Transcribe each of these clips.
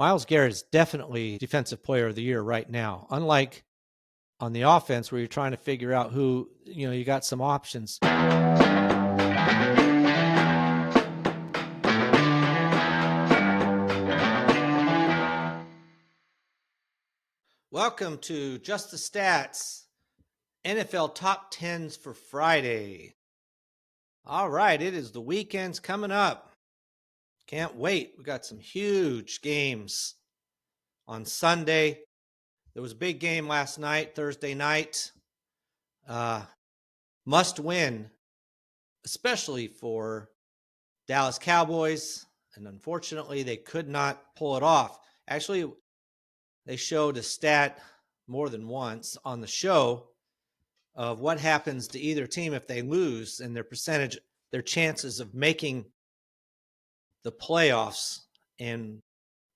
Myles Garrett is definitely Defensive Player of the Year right now. Unlike on the offense where you're trying to figure out who, you got some options. Welcome to Just the Stats, NFL Top 10's for Friday. All right, it is the weekend's coming up. Can't wait. We got some huge games on Sunday. There was a big game last night, Thursday night. Must win, especially for Dallas Cowboys. And unfortunately, they could not pull it off. Actually, they showed a stat more than once on the show of what happens to either team if they lose and their chances of making the playoffs. And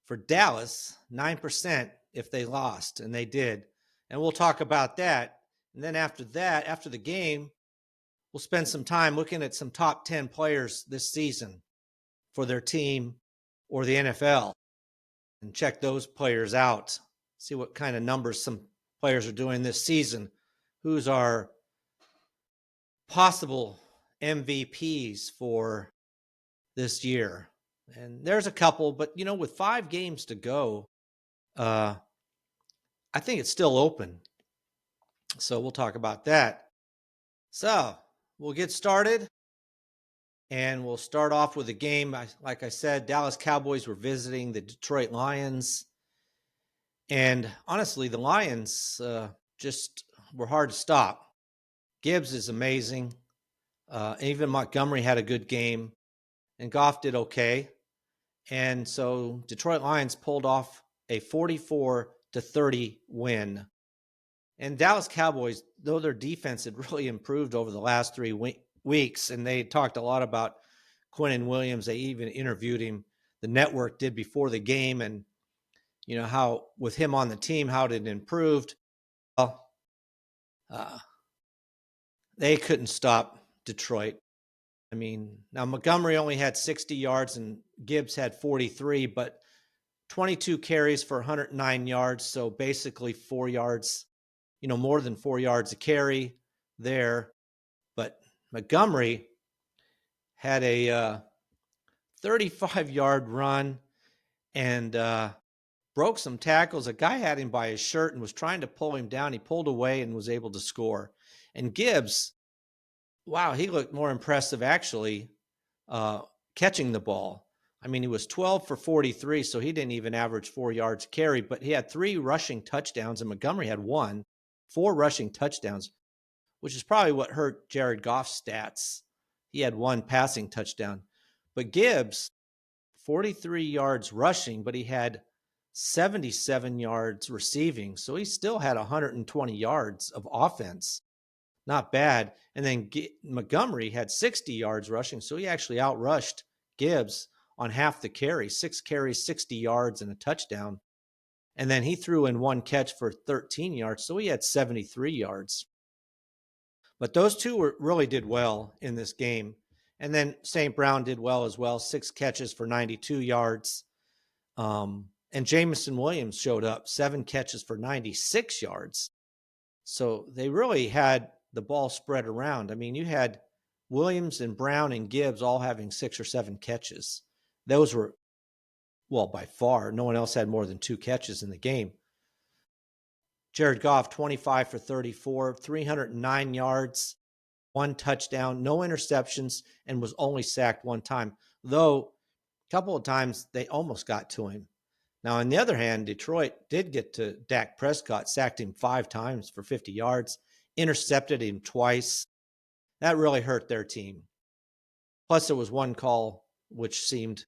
for Dallas, 9% if they lost, and they did. And we'll talk about that. And then after that, after the game, we'll spend some time looking at some top 10 players this season for their team or the NFL and check those players out. See what kind of numbers some players are doing this season. Who's our possible MVPs for this year? And there's a couple, but with 5 games to go, I think it's still open. So we'll talk about that. So we'll get started. And we'll start off with a game. Like I said, Dallas Cowboys were visiting the Detroit Lions. And honestly, the Lions just were hard to stop. Gibbs is amazing. Even Montgomery had a good game. And Goff did okay. And so Detroit Lions pulled off a 44-30 win. And Dallas Cowboys, though their defense had really improved over the last 3 weeks, and they talked a lot about Quinnen Williams. They even interviewed him. The network did before the game, and how with him on the team, how it improved. Well, they couldn't stop Detroit. I mean, now Montgomery only had 60 yards and Gibbs had 43, but 22 carries for 109 yards. So basically 4 yards, more than 4 yards a carry there. But Montgomery had a 35-yard run and broke some tackles. A guy had him by his shirt and was trying to pull him down. He pulled away and was able to score. And Gibbs, wow, he looked more impressive actually catching the ball. I mean, he was 12 for 43, so he didn't even average 4 yards carry, but he had 3 rushing touchdowns, and Montgomery had 4 rushing touchdowns, which is probably what hurt Jared Goff's stats. He had 1 passing touchdown. But Gibbs, 43 yards rushing, but he had 77 yards receiving. So he still had 120 yards of offense. Not bad. And then Montgomery had 60 yards rushing, so he actually outrushed Gibbs on half the carry, 6 carries, 60 yards, and a touchdown. And then he threw in 1 catch for 13 yards, so he had 73 yards. But those two really did well in this game. And then St. Brown did well as well, 6 catches for 92 yards. And Jamison Williams showed up, 7 catches for 96 yards. So they really had the ball spread around. I mean, you had Williams and Brown and Gibbs all having 6 or 7 catches. Those were, well, by far, no one else had more than 2 catches in the game. Jared Goff, 25 for 34, 309 yards, 1 touchdown, no interceptions, and was only sacked 1 time. Though a couple of times they almost got to him. Now, on the other hand, Detroit did get to Dak Prescott, sacked him 5 times for 50 yards, intercepted him twice. That really hurt their team. Plus, there was 1 call which seemed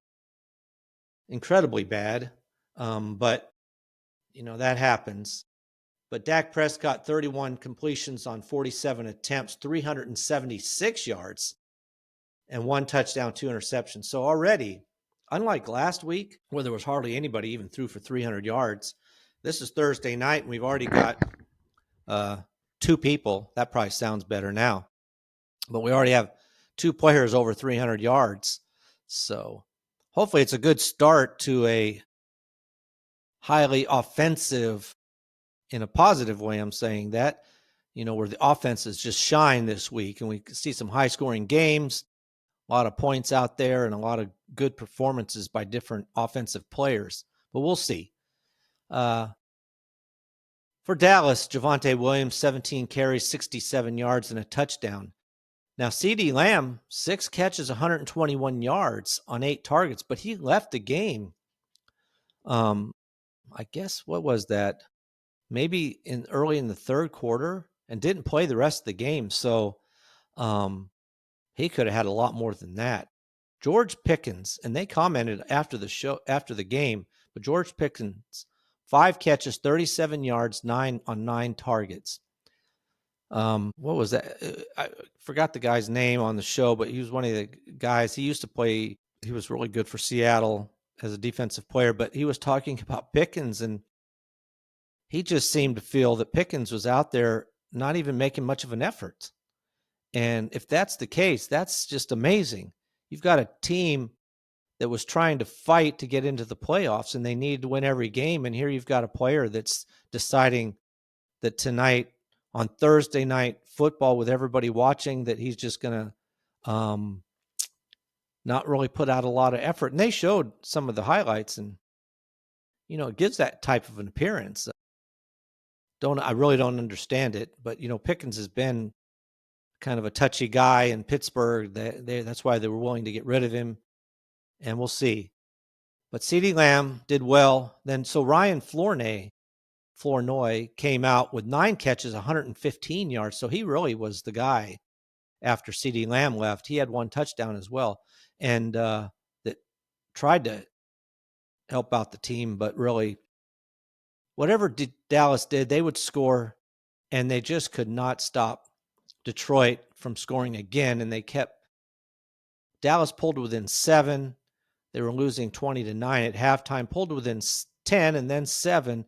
incredibly bad, but, that happens. But Dak Prescott, 31 completions on 47 attempts, 376 yards, and 1 touchdown, 2 interceptions. So already, unlike last week, where there was hardly anybody even threw for 300 yards, this is Thursday night, and we've already got 2 people. That probably sounds better now. But we already have 2 players over 300 yards. So hopefully it's a good start to a highly offensive in a positive way. I'm saying that, where the offenses just shine this week, and we see some high scoring games, a lot of points out there, and a lot of good performances by different offensive players. But we'll see. For Dallas, Javonte Williams, 17 carries, 67 yards, and a touchdown. Now, CeeDee Lamb, 6 catches, 121 yards on 8 targets, but he left the game. I guess, what was that? Maybe early in the third quarter, and didn't play the rest of the game. So he could have had a lot more than that. George Pickens, and they commented after the game, but George Pickens, 5 catches, 37 yards, 9 on 9 targets. What was that? I forgot the guy's name on the show, but he was one of the guys. He used to play. He was really good for Seattle as a defensive player, but he was talking about Pickens, and he just seemed to feel that Pickens was out there not even making much of an effort. And if that's the case, that's just amazing. You've got a team that was trying to fight to get into the playoffs, and they need to win every game. And here you've got a player that's deciding that tonight, on Thursday night football with everybody watching, that he's just going to not really put out a lot of effort. And they showed some of the highlights, and, it gives that type of an appearance. I really don't understand it, but, Pickens has been kind of a touchy guy in Pittsburgh. That's why they were willing to get rid of him, and we'll see. But CeeDee Lamb did well. So Ryan Flournoy came out with 9 catches, 115 yards. So he really was the guy after CeeDee Lamb left. He had 1 touchdown as well, and that tried to help out the team. But really, whatever Dallas did, they would score, and they just could not stop Detroit from scoring again. And Dallas pulled within 7. They were losing 20-9 at halftime, pulled within 10 and then 7,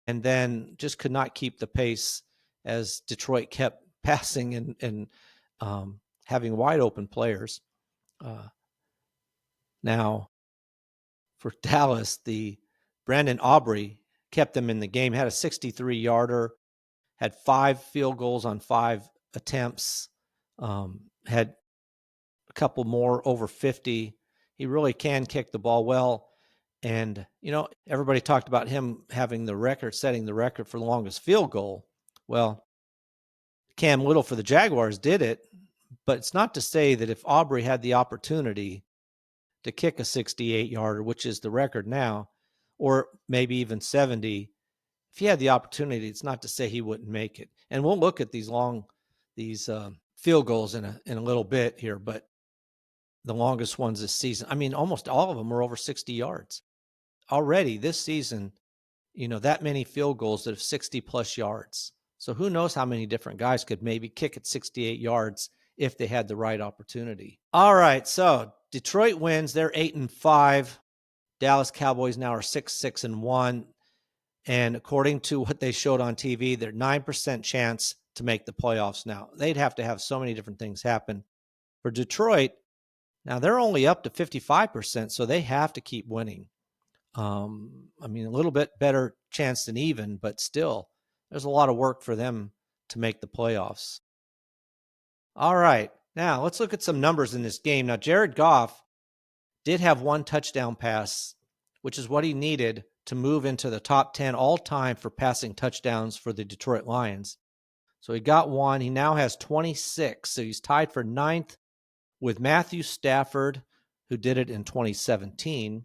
and then just could not keep the pace as Detroit kept passing and having wide open players. Now, for Dallas, the Brandon Aubrey kept them in the game, had a 63-yarder, had 5 field goals on 5 attempts, had a couple more over 50. He really can kick the ball well. And, everybody talked about him having setting the record for the longest field goal. Well, Cam Little for the Jaguars did it, but it's not to say that if Aubrey had the opportunity to kick a 68-yarder, which is the record now, or maybe even 70, if he had the opportunity, it's not to say he wouldn't make it. And we'll look at these field goals in a little bit here, but the longest ones this season, I mean, almost all of them are over 60 yards. Already this season, that many field goals that have 60-plus yards. So who knows how many different guys could maybe kick at 68 yards if they had the right opportunity. All right, so Detroit wins. They're 8-5. Dallas Cowboys now are 6-1. And according to what they showed on TV, they're 9% chance to make the playoffs now. They'd have to have so many different things happen. For Detroit, now they're only up to 55%, so they have to keep winning. I mean, a little bit better chance than even, but still, there's a lot of work for them to make the playoffs. All right, now let's look at some numbers in this game. Now, Jared Goff did have 1 touchdown pass, which is what he needed to move into the top 10 all-time for passing touchdowns for the Detroit Lions. So he got 1. He now has 26, so he's tied for 9th with Matthew Stafford, who did it in 2017,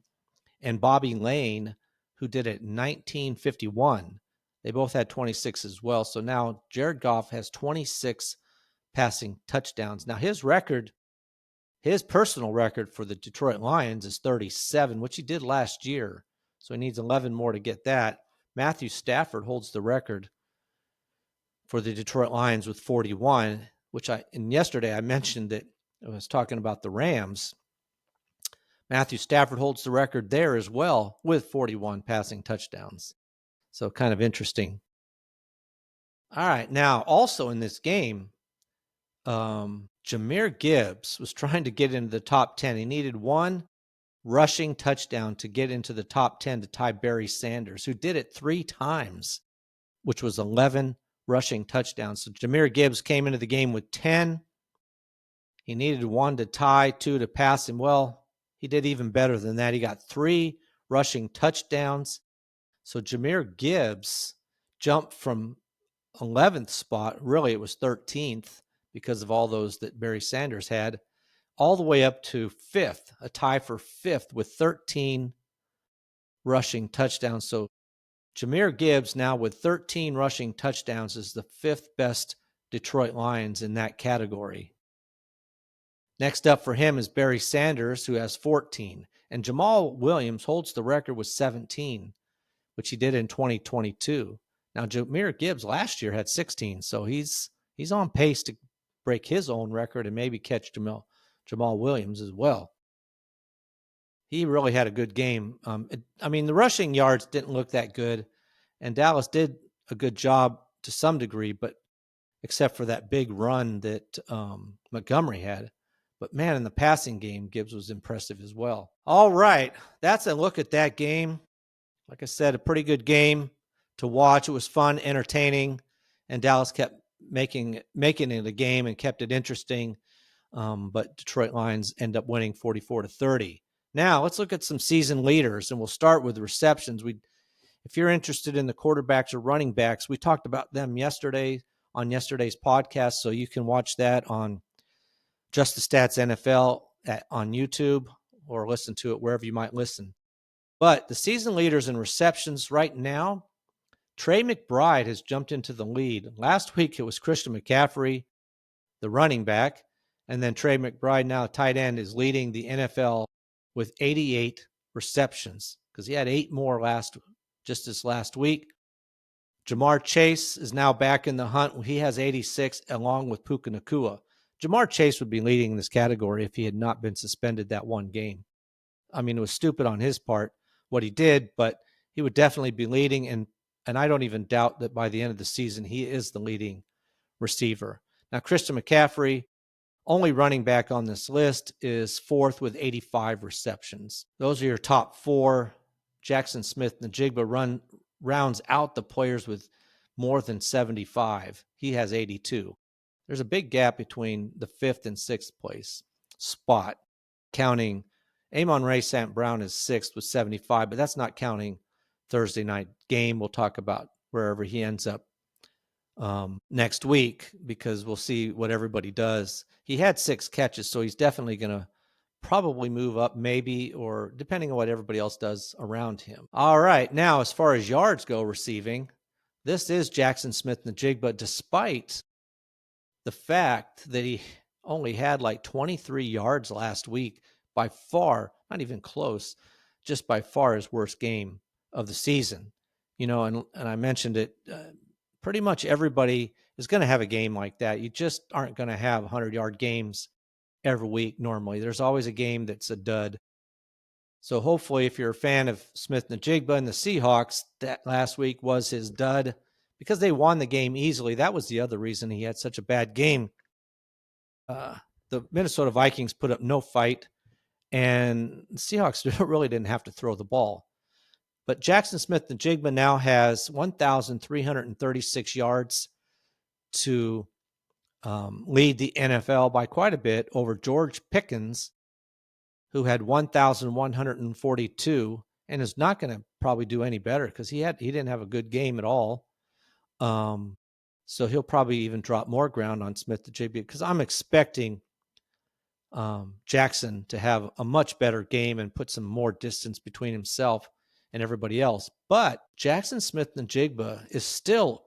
and Bobby Lane, who did it in 1951. They both had 26 as well. So now Jared Goff has 26 passing touchdowns. Now his personal record for the Detroit Lions is 37, which he did last year. So he needs 11 more to get that. Matthew Stafford holds the record for the Detroit Lions with 41, and yesterday I mentioned that I was talking about the Rams. Matthew Stafford holds the record there as well with 41 passing touchdowns. So kind of interesting. All right. Now, also in this game, Jahmyr Gibbs was trying to get into the top 10. He needed 1 rushing touchdown to get into the top 10 to tie Barry Sanders, who did it 3 times, which was 11 rushing touchdowns. So Jahmyr Gibbs came into the game with 10. He needed 1 to tie, 2 to pass him. Well, he did even better than that. He got 3 rushing touchdowns. So Jahmyr Gibbs jumped from 11th spot, really it was 13th because of all those that Barry Sanders had, all the way up to 5th, a tie for 5th with 13 rushing touchdowns. So Jahmyr Gibbs now with 13 rushing touchdowns is the 5th best Detroit Lions in that category. Next up for him is Barry Sanders, who has 14. And Jamal Williams holds the record with 17, which he did in 2022. Now, Jahmyr Gibbs last year had 16, so he's on pace to break his own record and maybe catch Jamal Williams as well. He really had a good game. The rushing yards didn't look that good, and Dallas did a good job to some degree, but except for that big run that Montgomery had. But, man, in the passing game, Gibbs was impressive as well. All right, that's a look at that game. Like I said, a pretty good game to watch. It was fun, entertaining, and Dallas kept making it a game and kept it interesting. But Detroit Lions end up winning 44-30. Now, let's look at some season leaders, and we'll start with receptions. If you're interested in the quarterbacks or running backs, we talked about them yesterday on yesterday's podcast, so you can watch that on Just the Stats NFL on YouTube or listen to it wherever you might listen. But the season leaders in receptions right now, Trey McBride has jumped into the lead. Last week it was Christian McCaffrey, the running back, and then Trey McBride, now tight end, is leading the NFL with 88 receptions because he had 8 more just this last week. Jamar Chase is now back in the hunt. He has 86 along with Puka Nacua. Jamar Chase would be leading this category if he had not been suspended that one game. I mean, it was stupid on his part what he did, but he would definitely be leading, and I don't even doubt that by the end of the season he is the leading receiver. Now, Christian McCaffrey, only running back on this list, is 4th with 85 receptions. Those are your top 4. Jackson Smith-Njigba rounds out the players with more than 75. He has 82. There's a big gap between the 5th and 6th place spot, counting Amon-Ra St. Brown is 6th with 75, but that's not counting Thursday night game. We'll talk about wherever he ends up next week because we'll see what everybody does. He had 6 catches, so he's definitely going to probably move up maybe, or depending on what everybody else does around him. All right, now as far as yards go receiving, this is Jackson Smith-Njigba, despite the fact that he only had like 23 yards last week. By far, not even close, just by far his worst game of the season. And I mentioned it, pretty much everybody is going to have a game like that. You just aren't going to have 100-yard games every week normally. There's always a game that's a dud. So hopefully if you're a fan of Smith-Njigba and the Seahawks, that last week was his dud because they won the game easily. That was the other reason he had such a bad game. The Minnesota Vikings put up no fight, and the Seahawks really didn't have to throw the ball. But Jackson Smith-Njigba now has 1,336 yards to lead the NFL by quite a bit over George Pickens, who had 1,142 and is not going to probably do any better because he didn't have a good game at all. So he'll probably even drop more ground on Smith-Njigba because I'm expecting Jackson to have a much better game and put some more distance between himself and everybody else. But Jackson Smith-Njigba is still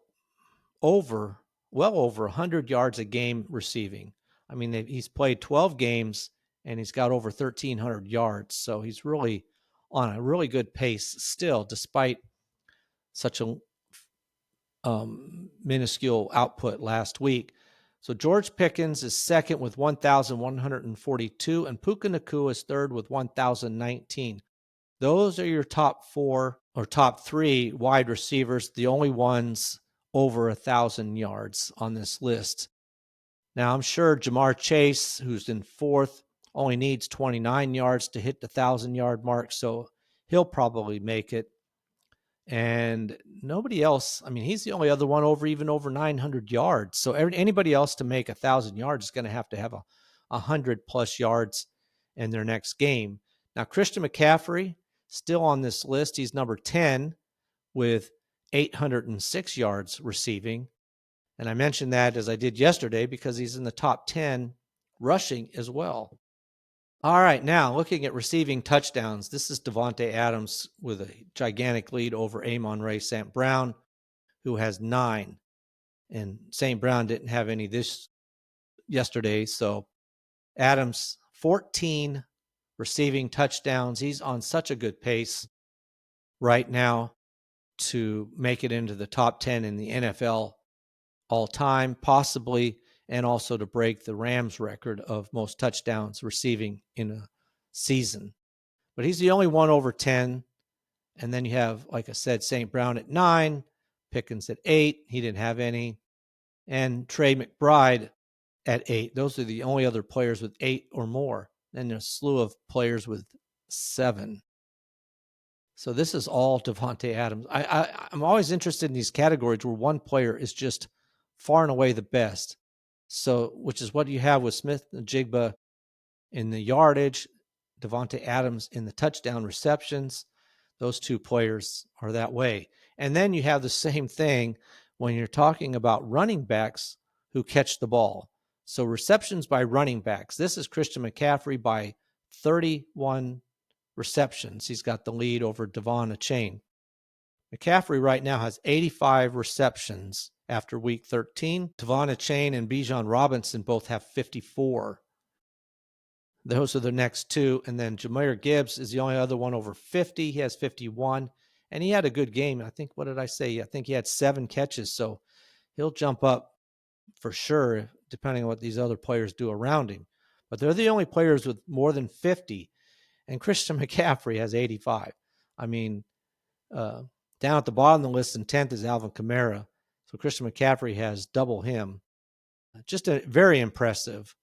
well over 100 yards a game receiving. I mean, he's played 12 games and he's got over 1,300 yards. So he's really on a really good pace still, despite such a minuscule output last week. So George Pickens is 2nd with 1,142, and Puka Nacua is 3rd with 1,019. Those are your top 4 or top 3 wide receivers, the only ones over 1,000 yards on this list. Now, I'm sure Jamar Chase, who's in 4th only needs 29 yards to hit the 1,000-yard mark, so he'll probably make it. And nobody else, I mean, he's the only other one even over 900 yards. So anybody else to make 1,000 yards is going to have a 100-plus yards in their next game. Now, Christian McCaffrey, still on this list. He's number 10 with 806 yards receiving. And I mentioned that as I did yesterday because he's in the top 10 rushing as well. All right, now looking at receiving touchdowns, this is Davante Adams with a gigantic lead over Amon-Ra St. Brown, who has 9. And St. Brown didn't have any this yesterday, so Adams, 14 receiving touchdowns. He's on such a good pace right now to make it into the top 10 in the NFL all time, possibly, and also to break the Rams record of most touchdowns receiving in a season. But he's the only one over 10. And then you have, like I said, St. Brown at 9, Pickens at 8. He didn't have any. And Trey McBride at 8. Those are the only other players with 8 or more. And there's a slew of players with 7. So this is all Davante Adams. I'm always interested in these categories where one player is just far and away the best. So, which is what you have with Smith and Jigba in the yardage, Davante Adams in the touchdown receptions. Those two players are that way. And then you have the same thing when you're talking about running backs who catch the ball. So receptions by running backs. This is Christian McCaffrey by 31 receptions. He's got the lead over Devon Achane. McCaffrey right now has 85 receptions after week 13. Devon Achane and Bijan Robinson both have 54. Those are the next two. And then Jahmyr Gibbs is the only other one over 50. He has 51. And he had a good game. I think, what did I say? I think he had 7 catches. So he'll jump up for sure, depending on what these other players do around him. But they're the only players with more than 50. And Christian McCaffrey has 85. I mean, down at the bottom of the list in 10th is Alvin Kamara. So Christian McCaffrey has double him. Just a very impressive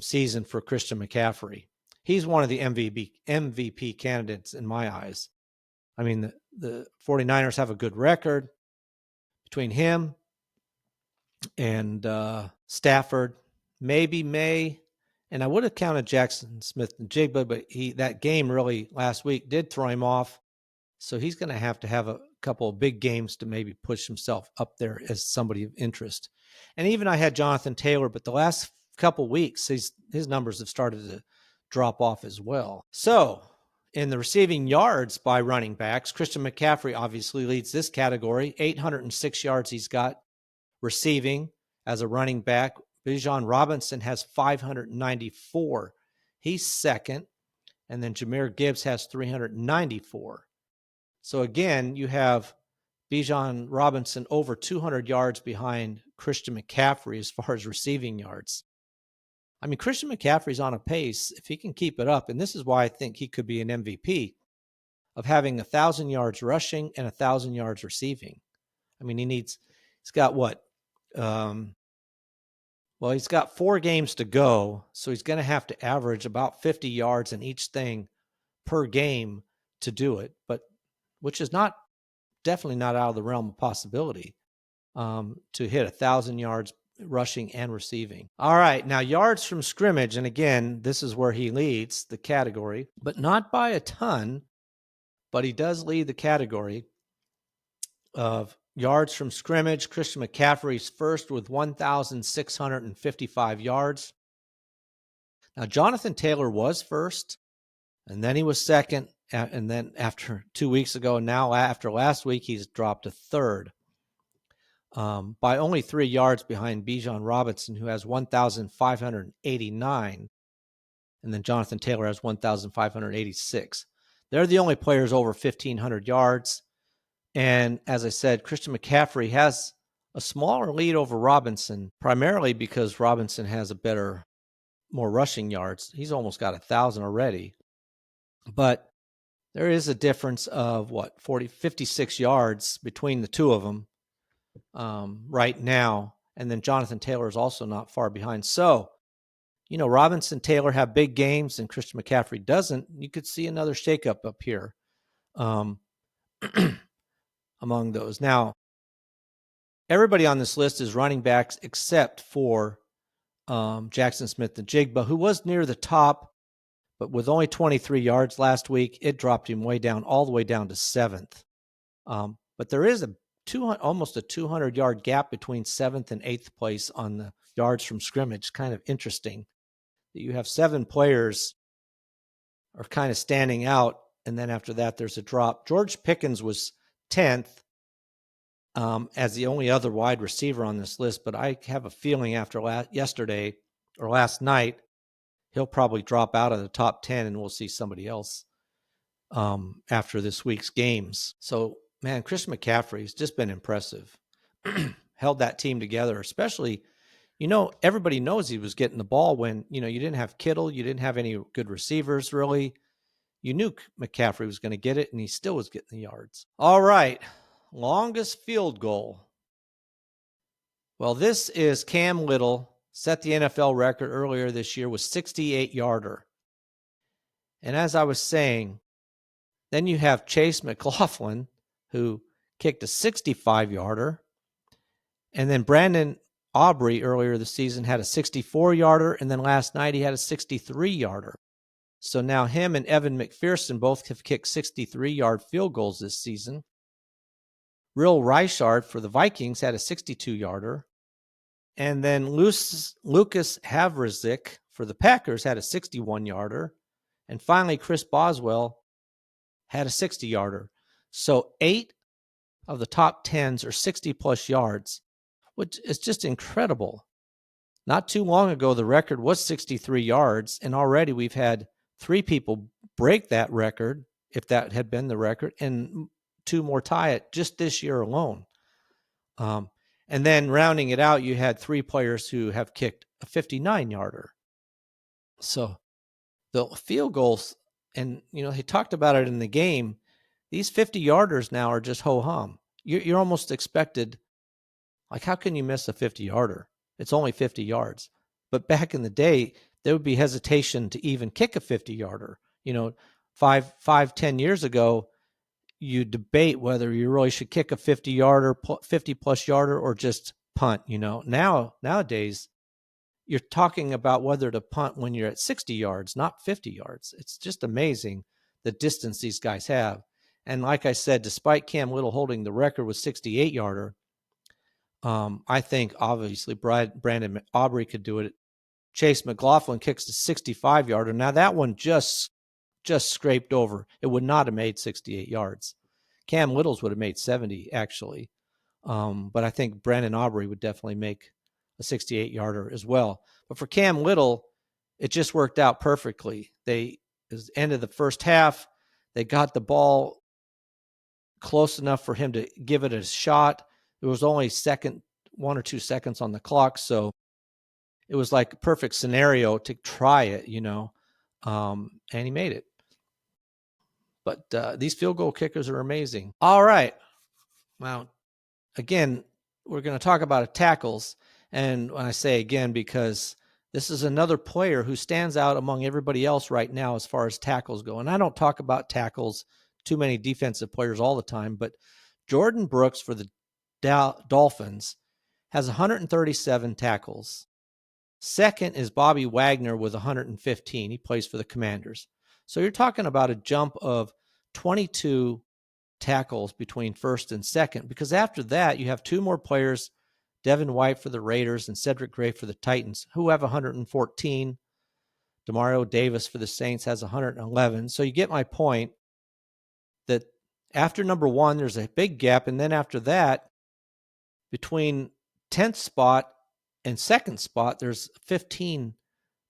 season for Christian McCaffrey. He's one of the MVP candidates in my eyes. I mean, the 49ers have a good record between him and Stafford, maybe May. And I would have counted Jackson Smith and Jigba, but that game really last week did throw him off. So he's going to have a couple of big games to maybe push himself up there as somebody of interest. And even I had Jonathan Taylor, but the last couple of weeks, his numbers have started to drop off as well. So in the receiving yards by running backs, Christian McCaffrey obviously leads this category. 806 yards he's got receiving as a running back. Bijan Robinson has 594. He's second. And then Jahmyr Gibbs has 394. So again, you have Bijan Robinson over 200 yards behind Christian McCaffrey as far as receiving yards. I mean, Christian McCaffrey's on a pace, if he can keep it up, and this is why I think he could be an MVP, of having 1,000 yards rushing and 1,000 yards receiving. I mean, he's got what? He's got 4 games to go, so he's going to have to average about 50 yards in each thing per game to do it, but which is definitely not out of the realm of possibility to hit 1,000 yards rushing and receiving. All right, now yards from scrimmage, and again, this is where he leads the category, but not by a ton, but he does lead the category of yards from scrimmage. Christian McCaffrey's first with 1,655 yards. Now, Jonathan Taylor was first, and then he was second, and then after 2 weeks ago, and now after last week, he's dropped to third. By only 3 yards behind Bijan Robinson, who has 1,589, and then Jonathan Taylor has 1,586. They're the only players over 1,500 yards. And as I said, Christian McCaffrey has a smaller lead over Robinson, primarily because Robinson has more rushing yards. He's almost got 1,000 already. But there is a difference of 56 yards between the two of them right now. And then Jonathan Taylor is also not far behind. So Robinson, Taylor have big games and Christian McCaffrey doesn't, you could see another shakeup up here um, among those. Now, everybody on this list is running backs except for Jackson Smith and Jigba, who was near the top, but with only 23 yards last week, it dropped him way down, all the way down to 7th. But there is almost a 200-yard gap between 7th and 8th place on the yards from scrimmage. Kind of interesting that you have 7 players are kind of standing out, and then after that, there's a drop. George Pickens was 10th as the only other wide receiver on this list, but I have a feeling after last night, he'll probably drop out of the top 10, and we'll see somebody else after this week's games. So, man, Christian McCaffrey's just been impressive. Held that team together, especially, everybody knows he was getting the ball when, you didn't have Kittle, you didn't have any good receivers, really. You knew McCaffrey was going to get it, and he still was getting the yards. All right, longest field goal. Well, this is Cam Little, set the NFL record earlier this year with 68-yarder. And as I was saying, then you have Chase McLaughlin, who kicked a 65-yarder. And then Brandon Aubrey earlier this season had a 64-yarder. And then last night he had a 63-yarder. So now him and Evan McPherson both have kicked 63-yard field goals this season. Real Reichard for the Vikings had a 62-yarder. And then Lucas Havrizik for the Packers had a 61-yarder. And finally, Chris Boswell had a 60-yarder. So 8 of the top 10s are 60-plus yards, which is just incredible. Not too long ago, the record was 63 yards, and already we've had 3 people break that record, if that had been the record, and 2 more tie it just this year alone. And then rounding it out, you had 3 players who have kicked a 59-yarder. So the field goals, and, he talked about it in the game, these 50-yarders now are just ho-hum. You're almost expected, like, how can you miss a 50-yarder? It's only 50 yards. But back in the day, there would be hesitation to even kick a 50-yarder. 10 years ago, you debate whether you really should kick a 50-yarder, 50-plus yarder, or just punt. Nowadays, you're talking about whether to punt when you're at 60 yards, not 50 yards. It's just amazing the distance these guys have. And like I said, despite Cam Little holding the record with 68-yarder, I think obviously Brandon Aubrey could do it. Chase McLaughlin kicks a 65-yarder. Now that one just scraped over. It would not have made 68 yards. Cam Little's would have made 70 actually. But I think Brandon Aubrey would definitely make a 68-yarder as well. But for Cam Little, it just worked out perfectly. It was the end of the first half. They got the ball close enough for him to give it a shot. It was only 1 or 2 seconds on the clock, so it was like a perfect scenario to try it, and he made it. But these field goal kickers are amazing. All right. Well, again, we're going to talk about tackles. And when I say again, because this is another player who stands out among everybody else right now as far as tackles go. And I don't talk about tackles, too many defensive players all the time, but Jordan Brooks for the Dolphins has 137 tackles. Second is Bobby Wagner with 115. He plays for the Commanders. So you're talking about a jump of 22 tackles between first and second, because after that, you have 2 more players, Devin White for the Raiders and Cedric Gray for the Titans, who have 114. Demario Davis for the Saints has 111. So you get my point that after number 1, there's a big gap. And then after that, between 10th spot and second spot, there's 15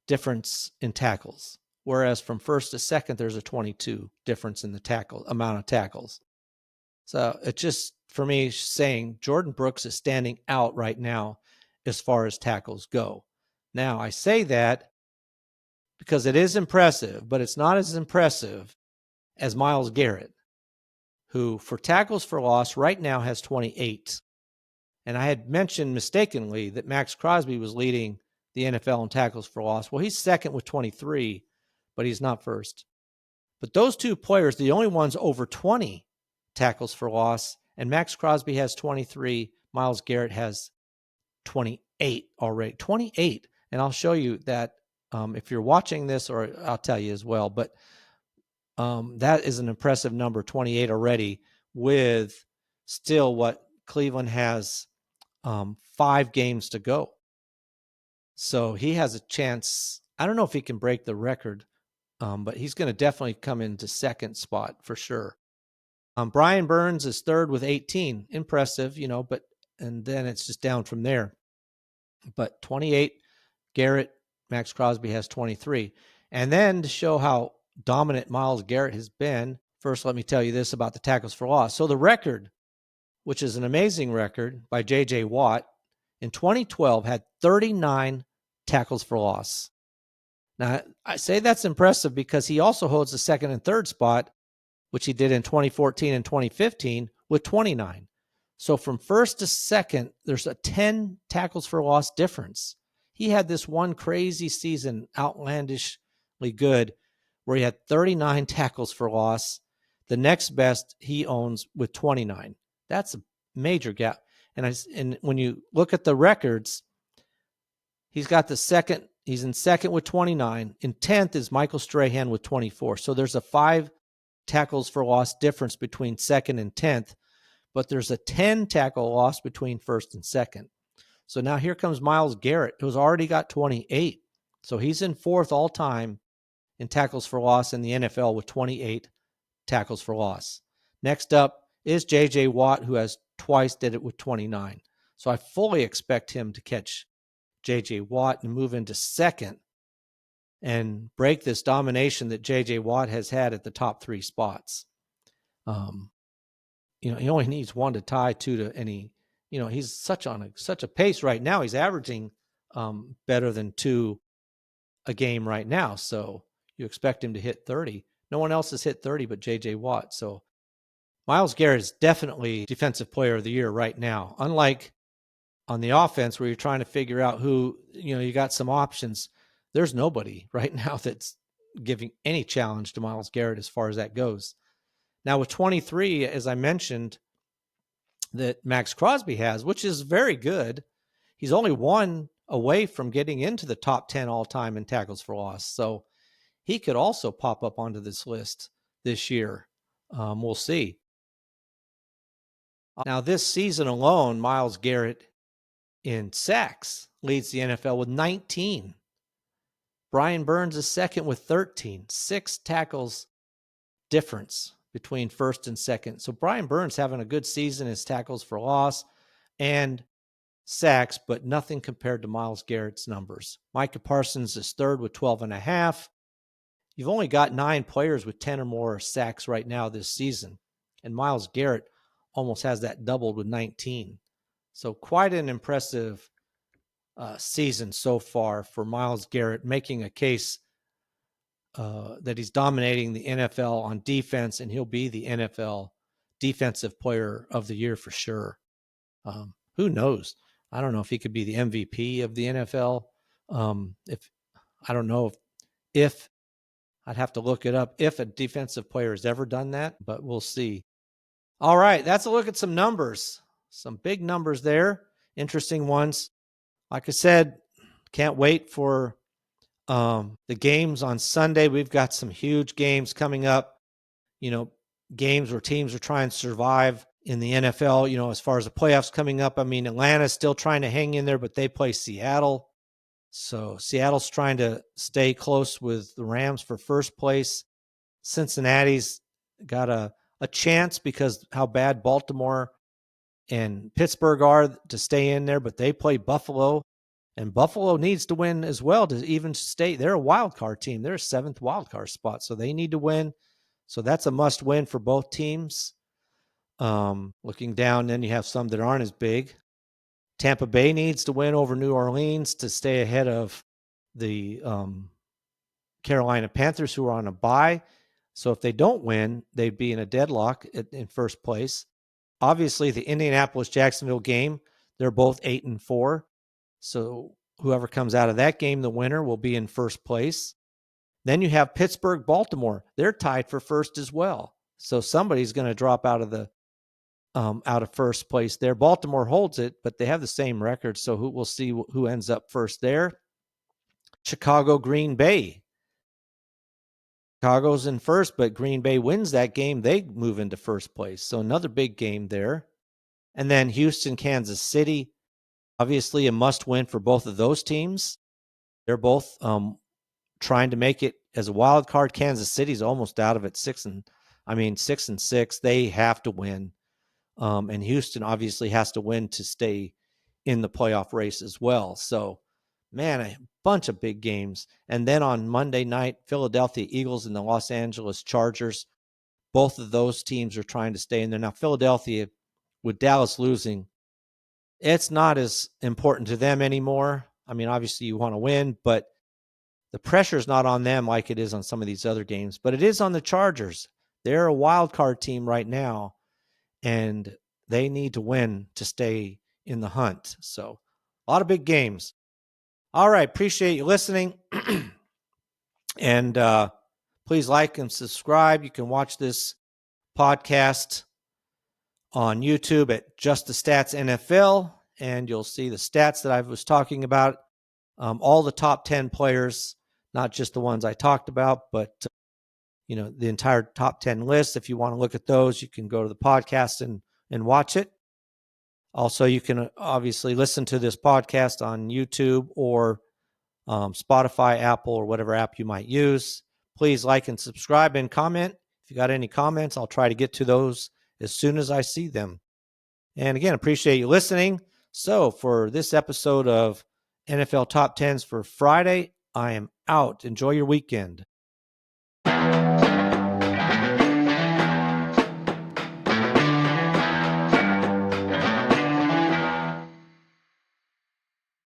difference in tackles. Whereas from first to second, there's a 22 difference in the amount of tackles. So it's just, for me, saying Jordan Brooks is standing out right now as far as tackles go. Now, I say that because it is impressive, but it's not as impressive as Myles Garrett, who for tackles for loss right now has 28. And I had mentioned mistakenly that Max Crosby was leading the NFL in tackles for loss. Well, he's second with 23, but he's not first. But those two players, the only ones over 20 tackles for loss, and Max Crosby has 23. Myles Garrett has 28 already. 28. And I'll show you that if you're watching this, or I'll tell you as well. But that is an impressive number, 28 already, with still what Cleveland has 5 games to go. So he has a chance. I don't know if he can break the record, but he's going to definitely come into second spot for sure. Brian Burns is third with 18. Impressive, and then it's just down from there. But 28, Garrett, Max Crosby has 23. And then to show how dominant Myles Garrett has been, first let me tell you this about the tackles for loss. So the record, which is an amazing record by J.J. Watt, in 2012 had 39 tackles for loss. Now, I say that's impressive because he also holds the second and third spot, which he did in 2014 and 2015 with 29. So from first to second, there's a 10 tackles for loss difference. He had this one crazy season, outlandishly good, where he had 39 tackles for loss. The next best he owns with 29. That's a major gap. And when you look at the records, he's got the second. He's in second with 29. In 10th is Michael Strahan with 24. So there's a 5 tackles for loss difference between second and 10th, but there's a 10 tackle loss between first and second. So now here comes Myles Garrett, who's already got 28. So he's in fourth all time in tackles for loss in the NFL with 28 tackles for loss. Next up is J.J. Watt, who has twice did it with 29. So I fully expect him to catch J.J. Watt and move into second and break this domination that J.J. Watt has had at the top 3 spots. He only needs 1 to tie, 2 to any. He's such a pace right now. He's averaging better than 2 a game right now. So you expect him to hit 30. No one else has hit 30 but J.J. Watt. So Myles Garrett is definitely Defensive Player of the Year right now. Unlike on the offense where you're trying to figure out who, you got some options. There's nobody right now that's giving any challenge to Myles Garrett as far as that goes. Now with 23, as I mentioned, that Max Crosby has, which is very good. He's only 1 away from getting into the top 10 all-time in tackles for loss. So he could also pop up onto this list this year. We'll see. Now this season alone, Myles Garrett in sacks leads the NFL with 19. Brian Burns is second with 13. 6 tackles difference between first and second. So Brian Burns having a good season, his tackles for loss and sacks, but nothing compared to Myles Garrett's numbers. Micah Parsons is third with 12.5. You've only got 9 players with 10 or more sacks right now this season. And Myles Garrett almost has that doubled with 19. So quite an impressive season so far for Myles Garrett, making a case that he's dominating the NFL on defense, and he'll be the NFL Defensive Player of the Year for sure. Who knows? I don't know if he could be the MVP of the NFL. I don't know if I'd have to look it up if a defensive player has ever done that, but we'll see. All right, that's a look at some numbers. Some big numbers there, interesting ones. Like I said, can't wait for the games on Sunday. We've got some huge games coming up, games where teams are trying to survive in the NFL, as far as the playoffs coming up. I mean, Atlanta's still trying to hang in there, but they play Seattle. So Seattle's trying to stay close with the Rams for first place. Cincinnati's got a chance because how bad Baltimore and Pittsburgh are to stay in there, but they play Buffalo. And Buffalo needs to win as well to even stay. They're a wild card team. They're a 7th wild card spot, so they need to win. So that's a must win for both teams. Looking down, then you have some that aren't as big. Tampa Bay needs to win over New Orleans to stay ahead of the Carolina Panthers, who are on a bye. So if they don't win, they'd be in a deadlock in first place. Obviously, the Indianapolis-Jacksonville game, they're both 8-4. So Whoever comes out of that game, the winner, will be in first place. Then you have Pittsburgh, Baltimore. They're tied for first as well. So somebody's going to drop out of first place there. Baltimore holds it, but they have the same record. So we'll see who ends up first there. Chicago, Green Bay. Chicago's in first, but Green Bay wins that game. They move into first place. So another big game there. And then Houston, Kansas City. Obviously a must win for both of those teams. They're both trying to make it as a wild card. Kansas City's almost out of it, 6-6. They have to win. And Houston obviously has to win to stay in the playoff race as well. So, man, a bunch of big games. And then on Monday night, Philadelphia Eagles and the Los Angeles Chargers. Both of those teams are trying to stay in there. Now, Philadelphia, with Dallas losing, it's not as important to them anymore. I mean, obviously you want to win, but the pressure is not on them like it is on some of these other games. But it is on the Chargers. They're a wild card team right now, and they need to win to stay in the hunt. So a lot of big games. All right. Appreciate you listening. And please like and subscribe. You can watch this podcast on YouTube at Just the Stats NFL, and you'll see the stats that I was talking about. All the top 10 players, not just the ones I talked about, but the entire top 10 list. If you want to look at those, you can go to the podcast and watch it. Also, you can obviously listen to this podcast on YouTube or Spotify, Apple, or whatever app you might use. Please like and subscribe and comment. If you got any comments, I'll try to get to those as soon as I see them. And again, appreciate you listening. So for this episode of NFL Top 10s for Friday, I am out. Enjoy your weekend.